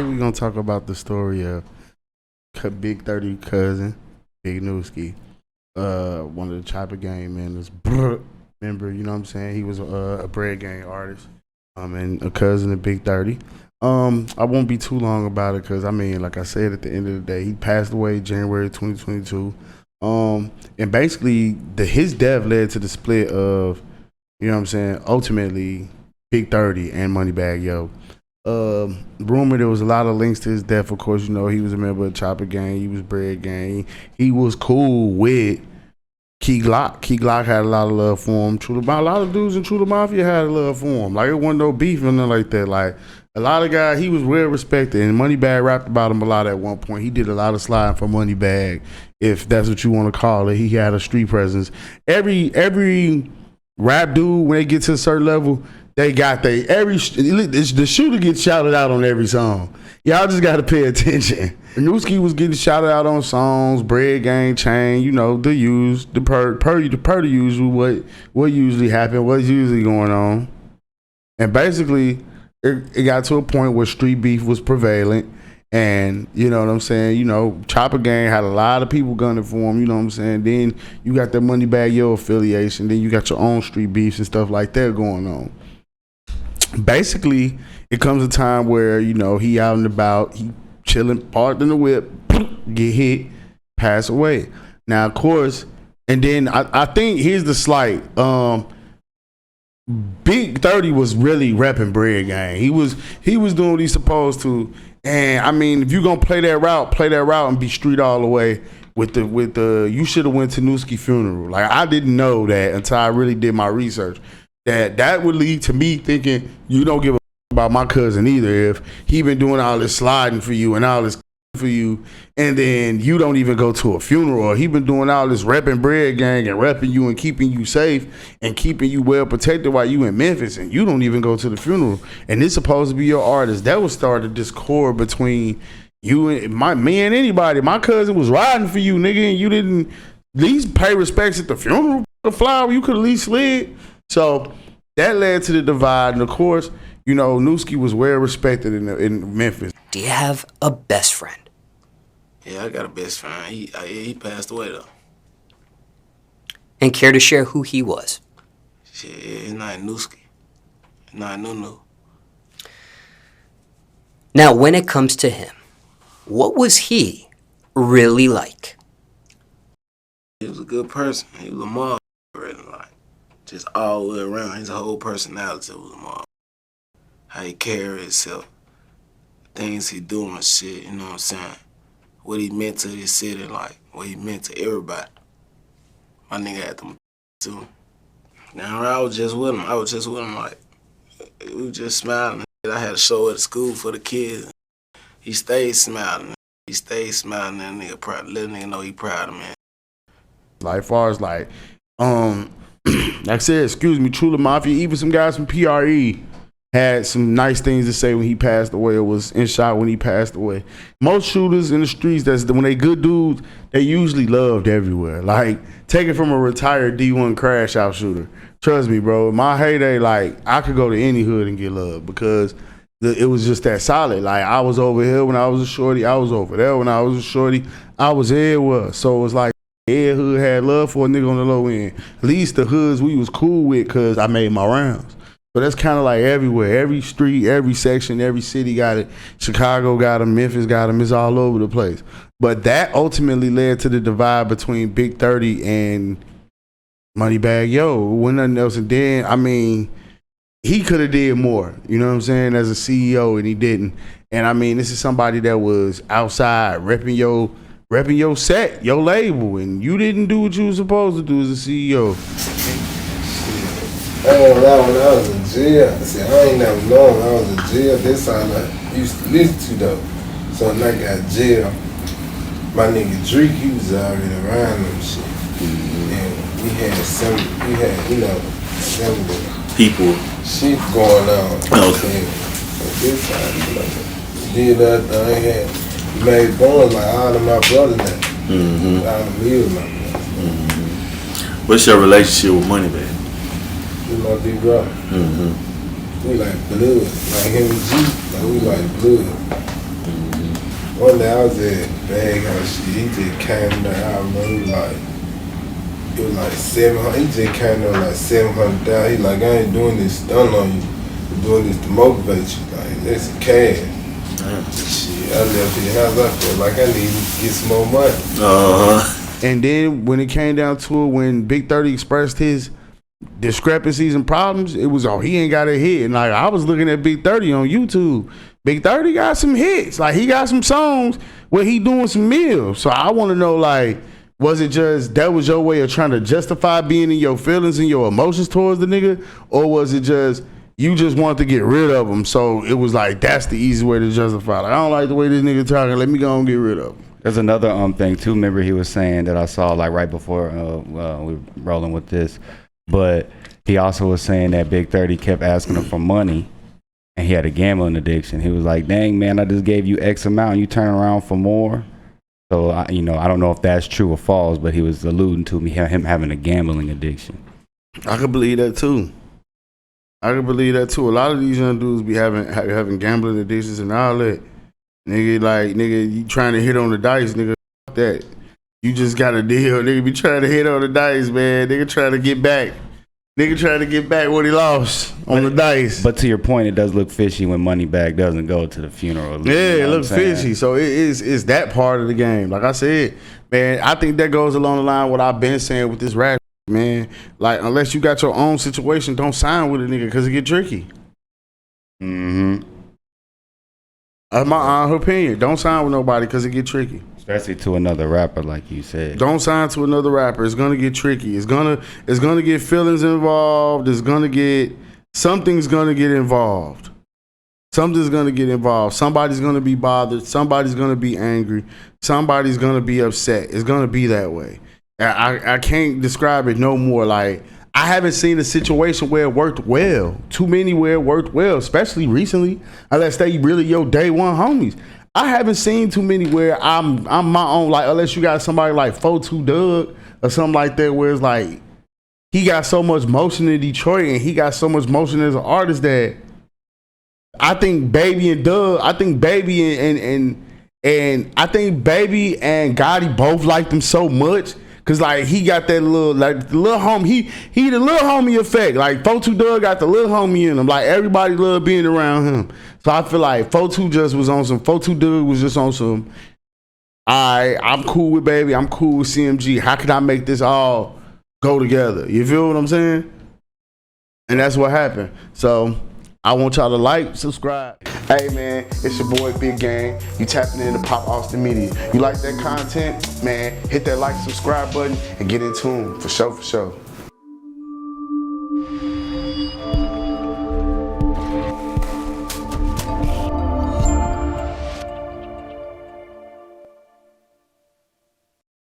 Today we're gonna talk about the story of Big 30 cousin, Big Nuski, one of the Chopper Gang members. Member, you know what I'm saying? He was a Bread Gang artist, and a cousin of Big 30. I won't be too long about it because I mean, like I said, at the end of the day, he passed away January 2022. And basically, his death led to the split of, you know what I'm saying, ultimately Big 30 and Moneybagg Yo. Rumor there was a lot of links to his death. Of course, you know, he was a member of Chopper Gang. He was Bread Gang. He was cool with Key Glock. Key Glock had a lot of love for him. A lot of dudes in True Mafia had a love for him. Like, it wasn't no beef or nothing like that. Like, a lot of guys, he was well respected. And Moneybagg rapped about him a lot at one point. He did a lot of sliding for Moneybagg, if that's what you want to call it. He had a street presence. Every rap dude, when they get to a certain level, the shooter gets shouted out on every song. Y'all just got to pay attention. Nuskie was getting shouted out on songs, Bread Gang, Chain, you know, the usual, what usually happen, what's usually going on. And basically, it got to a point where street beef was prevalent. And, you know what I'm saying, you know, Chopper Gang had a lot of people gunning for him, you know what I'm saying. Then you got the Moneybagg Yo affiliation. Then you got your own street beefs and stuff like that going on. Basically, it comes a time where, you know, he out and about, he chilling, parked in the whip, get hit, pass away. Now, of course, and then I think here's the slight. Big 30 was really repping Bread Gang. He was doing what he's supposed to. And I mean, if you're gonna play that route and be street all the way with the you should have went to Nuskie funeral. Like, I didn't know that until I really did my research. That would lead to me thinking you don't give a about my cousin either if he been doing all this sliding for you and all this for you, and then you don't even go to a funeral, or he been doing all this repping Bread Gang and repping you and keeping you safe and keeping you well protected while you in Memphis, and you don't even go to the funeral, and it's supposed to be your artist. That would start a discord between you and me and anybody. My cousin was riding for you, nigga, and you didn't at least pay respects at the funeral. The flower, you could at least slid. So that led to the divide, and of course, you know, Nuskie was well respected in Memphis. Do you have a best friend? Yeah, I got a best friend. He passed away though. And care to share who he was? Shit, his name Nuskie. His name Nunu. Now, when it comes to him, what was he really like? He was a good person. He was a motherfucker, really, like, just all the way around. His whole personality was a motherfucker. How he carried himself, things he doing, shit, you know what I'm saying? What he meant to his city, like, what he meant to everybody. My nigga had them too. Now, I was just with him, like, we was just smiling. I had a show at the school for the kids. He stayed smiling. That nigga proud, let a nigga know he proud of me. Like, far as like I said, excuse me, True Mafia, even some guys from PRE had some nice things to say when he passed away, or was in shot when he passed away. Most shooters in the streets, when they good dudes, they usually loved everywhere. Like, take it from a retired D1 crash out shooter. Trust me, bro, my heyday, like, I could go to any hood and get love because it was just that solid. Like, I was over here when I was a shorty, I was over there when I was a shorty, I was everywhere. So it was like, every hood had love for a nigga on the low end. At least the hoods we was cool with because I made my rounds. So that's kind of like everywhere. Every street, every section, every city got it. Chicago got them, Memphis got them. It's all over the place. But that ultimately led to the divide between Big 30 and Moneybagg Yo. When nothing else. And then, I mean, he could have did more, you know what I'm saying, as a CEO, and he didn't. And I mean, this is somebody that was outside repping your set, your label, and you didn't do what you were supposed to do as a CEO. I ain't gonna lie, when I was in jail, I ain't never known I was in jail. This song I used to listen to though. So when I got jail, my nigga Drake, he was already around them shit. And we had some people shit going on. Okay. So this time, like, did that thing, had made bones like all of my brothers now. All of me was my brothers. What's your relationship with Moneybagg? We my big brother. We like blood. Like him and G, like we like blood. One day I was at Bag House shit. He just came there. I remember it was like 700. He just came there like 700,000. He like, I ain't doing this stunt on you. I'm doing this to motivate you. Like, that's some cash. Shit, I left his house. I felt like I need to get some more money. And then when it came down to it, when Big 30 expressed his discrepancies and problems, it was, he ain't got a hit. And like, I was looking at Big 30 on YouTube. Big 30 got some hits. Like, he got some songs where he doing some meals. So I want to know, like, was it just that was your way of trying to justify being in your feelings and your emotions towards the nigga? Or was it just you just wanted to get rid of him? So it was like, that's the easy way to justify. Like, I don't like the way this nigga talking. Let me go and get rid of him. There's another thing too. Remember he was saying that I saw like right before we were rolling with this, but he also was saying that Big 30 kept asking him for money, and he had a gambling addiction. He was like, "Dang man, I just gave you X amount, and you turn around for more." So I don't know if that's true or false, but he was alluding to him having a gambling addiction. I could believe that too. A lot of these young dudes be having gambling addictions and all that. Nigga, you trying to hit on the dice, nigga, fuck that. You just got a deal. Nigga be trying to hit on the dice, man. Nigga trying to get back. What he lost on the dice. But to your point, it does look fishy when Moneybagg doesn't go to the funeral. Yeah, it looks fishy. So it's that part of the game. Like I said, man, I think that goes along the line with what I've been saying with this rap, man. Like, unless you got your own situation, don't sign with a nigga because it get tricky. Mm-hmm. That's my opinion. Don't sign with nobody because it get tricky. Especially to another rapper, like you said. Don't sign to another rapper. It's gonna get tricky. It's gonna get feelings involved. Something's gonna get involved. Something's gonna get involved. Somebody's gonna be bothered. Somebody's gonna be angry. Somebody's gonna be upset. It's gonna be that way. I can't describe it no more. Like, I haven't seen a situation where it worked well. Too many where it worked well, especially recently. Unless they really your day one homies. I haven't seen too many where I'm my own, like, unless you got somebody like 42 Doug or something like that, where it's like he got so much motion in Detroit and he got so much motion as an artist that I think Baby and Doug, I think Baby and I think Baby and Gotti both liked him so much. Cause like he got that little, like the little homie, he the little homie effect. Like 42 Doug got the little homie in him. Like everybody loved being around him. So I feel like 42 just was on some, 42 Doug was just on some, I'm cool with Baby, I'm cool with CMG. How can I make this all go together? You feel what I'm saying? And that's what happened. So I want y'all to like, subscribe. Hey man, it's your boy Big Gang. You tapping into Pop Austin Media. You like that content? Man, hit that like, subscribe button and get in tune for sure.